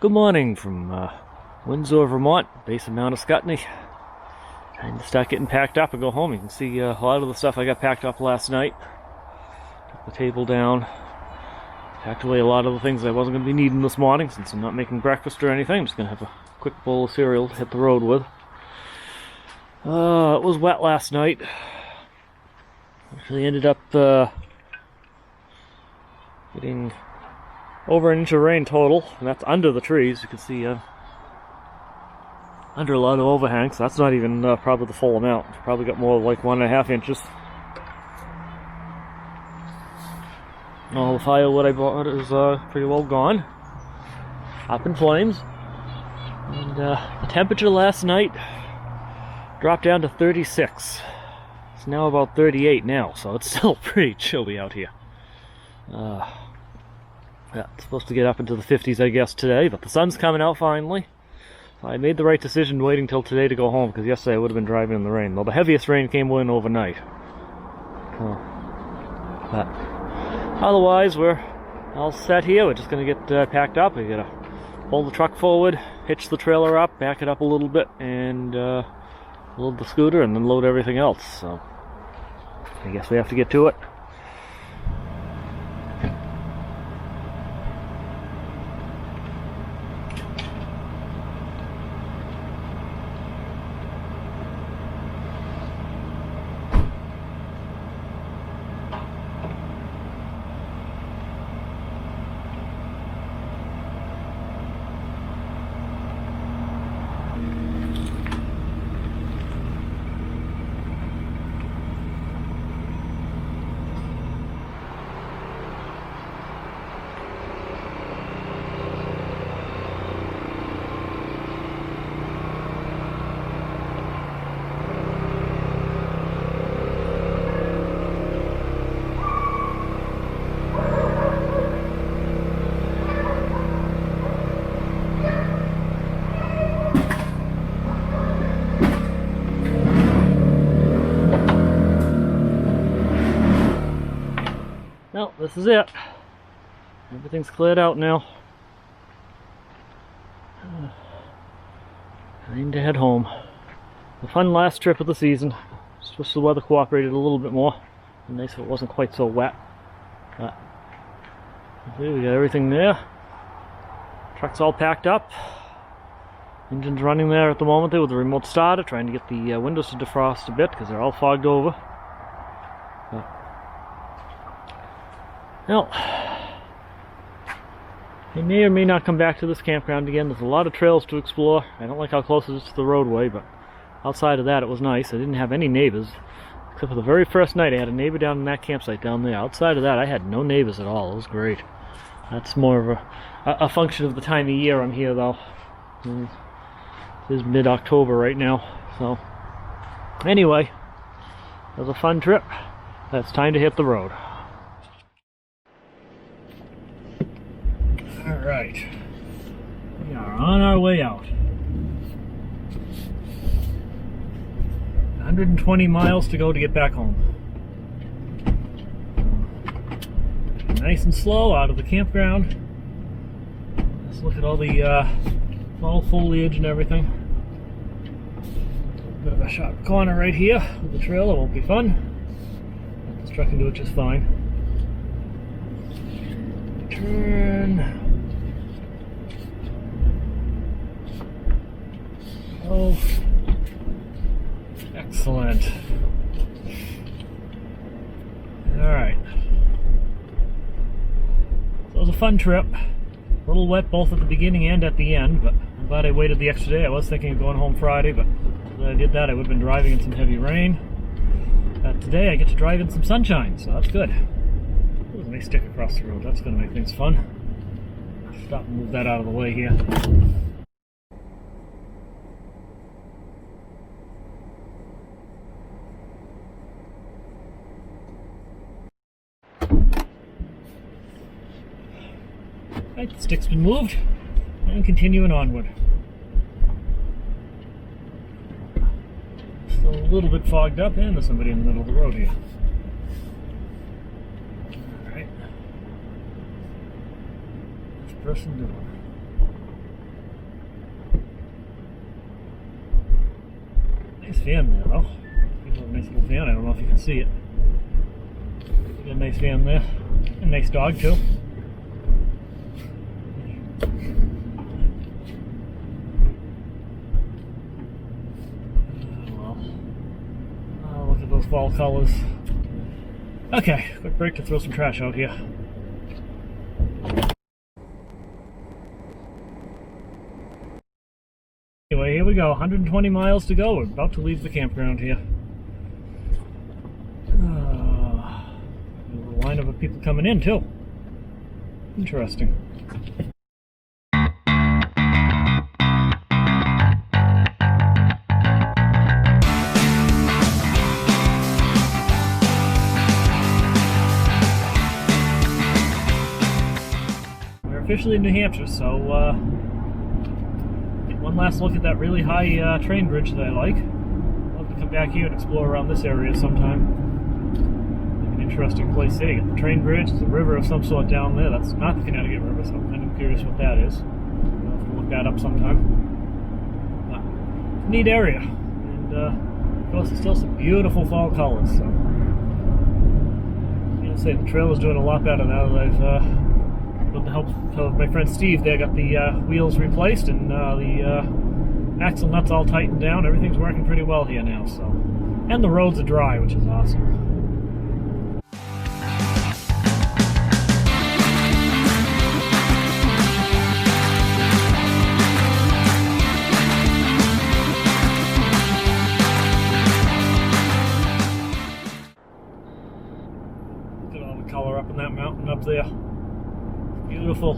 Good morning from Windsor, Vermont, base of Mount Scottney. Time to start getting packed up and go home. You can see a lot of the stuff I got packed up last night. Took the table down. Packed away a lot of the things I wasn't going to be needing this morning since I'm not making breakfast or anything. I'm just going to have a quick bowl of cereal to hit the road with. It was wet last night. Actually ended up getting over an inch of rain total, and that's under the trees. You can see under a lot of overhangs. So that's not even probably the full amount. Probably got more like 1.5 inches. All the firewood I bought is pretty well gone. Up in flames. And the temperature last night dropped down to 36. It's now about 38 now, so it's still pretty chilly out here. Yeah, it's supposed to get up into the 50s, I guess, today, but the sun's coming out finally. So I made the right decision waiting till today to go home, because yesterday I would have been driving in the rain. Though the heaviest rain came in overnight. But otherwise, we're all set here. We're just going to get packed up. We got to pull the truck forward, hitch the trailer up, back it up a little bit, and load the scooter, and then load everything else. So I guess we have to get to it. Well, this is it. Everything's cleared out now. Time to head home. A fun last trip of the season. Just wish the weather cooperated a little bit more. It'd be nice if it wasn't quite so wet. But see, we got everything there. Truck's all packed up. Engine's running there at the moment there with the remote starter, trying to get the windows to defrost a bit because they're all fogged over. Well, I may or may not come back to this campground again. There's a lot of trails to explore. I don't like how close it is to the roadway, but outside of that it was nice. I didn't have any neighbors, except for the very first night I had a neighbor down in that campsite down there. Outside of that I had no neighbors at all. It was great. That's more of a function of the time of year I'm here, though. It is mid-October right now, so anyway, it was a fun trip. It's time to hit the road. Alright, we are on our way out. 120 miles to go to get back home. Nice and slow out of the campground. Let's look at all the fall foliage and everything. A bit of a sharp corner right here with the trailer, won't be fun. But this truck can do it just fine. Turn. Oh, excellent. Alright. So it was a fun trip. A little wet both at the beginning and at the end, but I'm glad I waited the extra day. I was thinking of going home Friday, but if I did that I would have been driving in some heavy rain. Today I get to drive in some sunshine, so that's good. There's a nice stick across the road. That's going to make things fun. Stop and move that out of the way here. Right, the stick's been moved, and continuing onward. Still a little bit fogged up, and there's somebody in the middle of the road here. Alright. What's the person doing? Nice van there, though. It's a nice little van. I don't know if you can see it. Got a nice van there. A nice dog, too. Look at those fall colors. Okay, quick break to throw some trash out here. Anyway, here we go. 120 miles to go. We're about to leave the campground here. A little lineup of people coming in, too. Interesting. Officially in New Hampshire, so get one last look at that really high train bridge that I like. I'd love to come back here and explore around this area sometime. An interesting place there. You got the train bridge, there's a river of some sort down there. That's not the Connecticut River, so I'm kind of curious what that is. I'll have to look that up sometime. But it's a neat area, and of course, there's still some beautiful fall colors. So I'm gonna say the trail is doing a lot better now that I've with the help of my friend Steve there, got the wheels replaced and the axle nuts all tightened down. Everything's working pretty well here now, so. And the roads are dry, which is awesome. Look at all the color up in that mountain up there. Beautiful.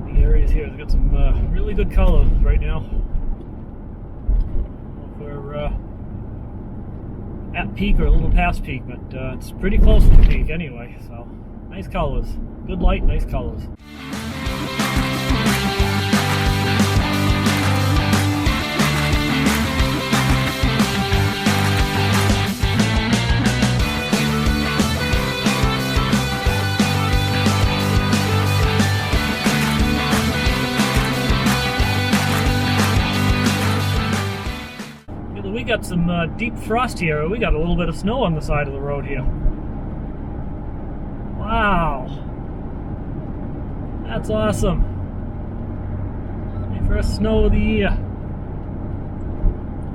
The areas here have got some really good colors right now. We're at peak or a little past peak, but it's pretty close to peak anyway. So nice colors, good light, nice colors. We got some deep frost here. We got a little bit of snow on the side of the road here. Wow. That's awesome. The first snow of the year.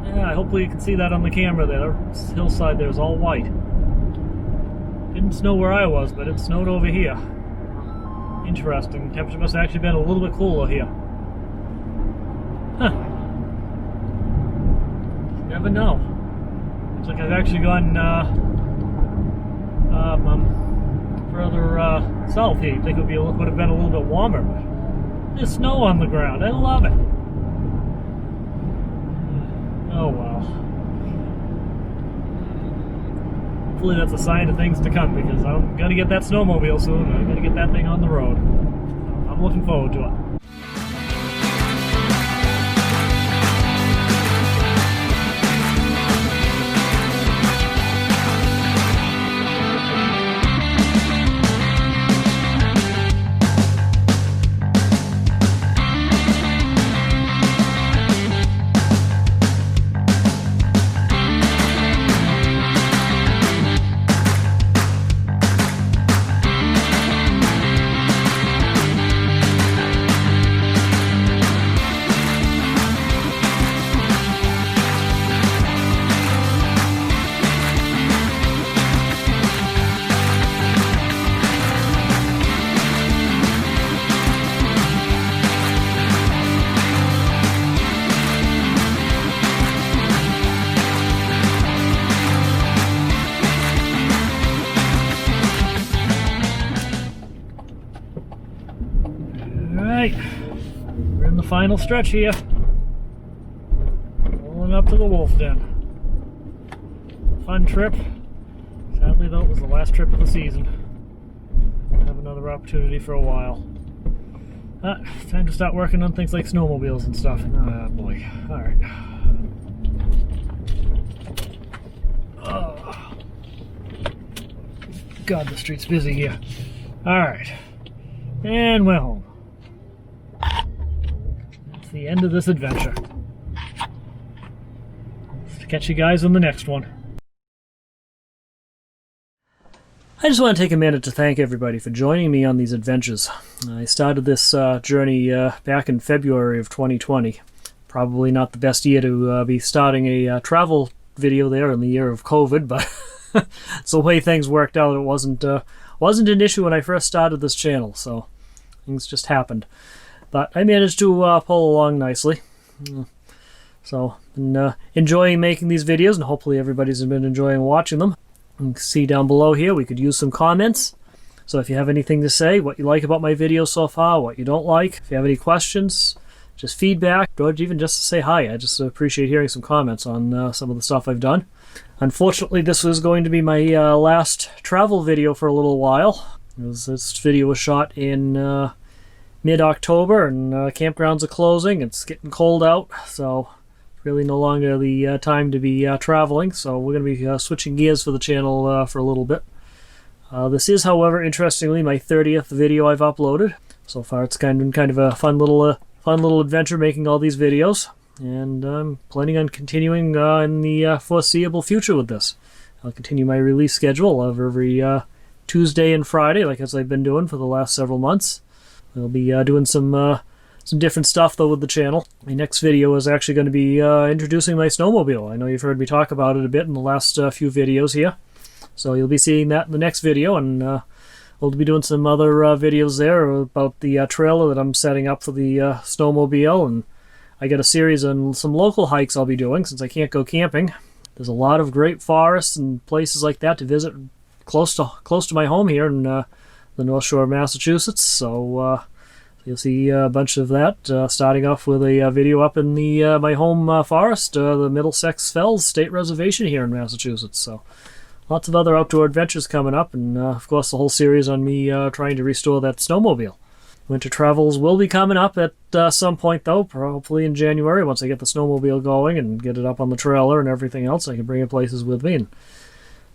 Yeah, hopefully you can see that on the camera there. The hillside there is all white. Didn't snow where I was, but it snowed over here. Interesting. The temperature must have actually been a little bit cooler here. Huh. Never know. Looks like I've actually gone further south here. You'd think it would have been a little bit warmer, but there's snow on the ground. I love it. Oh well. Hopefully that's a sign of things to come, because I'm gonna get that snowmobile soon. I'm gonna get that thing on the road. I'm looking forward to it. Alright, we're in the final stretch here. Rolling up to the wolf den. Fun trip. Sadly though, it was the last trip of the season. I'll have another opportunity for a while. Time to start working on things like snowmobiles and stuff. Oh boy. Alright. Oh. God, the street's busy here. Alright. And we're home. It's the end of this adventure. Catch you guys on the next one. I just want to take a minute to thank everybody for joining me on these adventures. I started this journey back in February of 2020. Probably not the best year to be starting a travel video there in the year of COVID, but it's the way things worked out. It wasn't an issue when I first started this channel, so things just happened. But I managed to pull along nicely. So, been enjoying making these videos, and hopefully everybody's been enjoying watching them. You can see down below here, we could use some comments. So if you have anything to say, what you like about my videos so far, what you don't like, if you have any questions, just feedback, or even just to say hi. I just appreciate hearing some comments on some of the stuff I've done. Unfortunately, this was going to be my last travel video for a little while. This video was shot in mid-October, and campgrounds are closing. It's getting cold out, so really no longer the time to be traveling, so we're going to be switching gears for the channel for a little bit. This is, however, interestingly, my 30th video I've uploaded. So far it's been kind of a fun little adventure making all these videos, and I'm planning on continuing in the foreseeable future with this. I'll continue my release schedule of every Tuesday and Friday, like as I've been doing for the last several months. I'll be doing some different stuff, though, with the channel. My next video is actually going to be introducing my snowmobile. I know you've heard me talk about it a bit in the last few videos here. So you'll be seeing that in the next video, and we'll be doing some other videos there about the trailer that I'm setting up for the snowmobile. And I got a series on some local hikes I'll be doing since I can't go camping. There's a lot of great forests and places like that to visit close to my home here in the North Shore of Massachusetts. So you'll see a bunch of that, starting off with a video up in the my home forest, the Middlesex Fells State Reservation here in Massachusetts. So lots of other outdoor adventures coming up, and of course the whole series on me trying to restore that snowmobile. Winter travels will be coming up at some point, though, probably in January, once I get the snowmobile going and get it up on the trailer and everything else. I can bring it places with me, and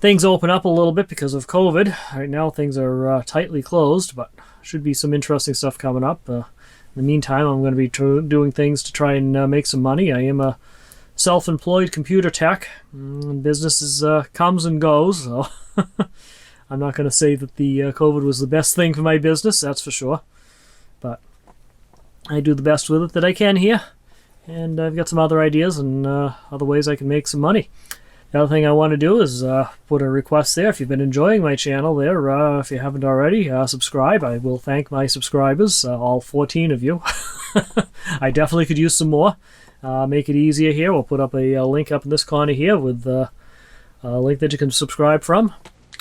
things open up a little bit because of COVID. Right now things are tightly closed, but should be some interesting stuff coming up. In the meantime, I'm going to be doing things to try and make some money. I am a self-employed computer tech. Business comes and goes, so I'm not going to say that the COVID was the best thing for my business, that's for sure. But I do the best with it that I can here, and I've got some other ideas and other ways I can make some money. The other thing I want to do is put a request there. If you've been enjoying my channel there, if you haven't already, subscribe. I will thank my subscribers, all 14 of you. I definitely could use some more. Make it easier here. We'll put up a link up in this corner here with a link that you can subscribe from.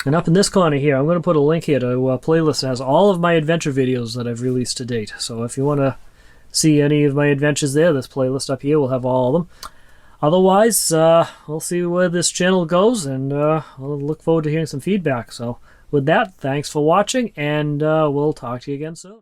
And up in this corner here, I'm going to put a link here to a playlist that has all of my adventure videos that I've released to date. So if you want to see any of my adventures there, this playlist up here will have all of them. Otherwise, we'll see where this channel goes, and I'll look forward to hearing some feedback. So with that, thanks for watching, and we'll talk to you again soon.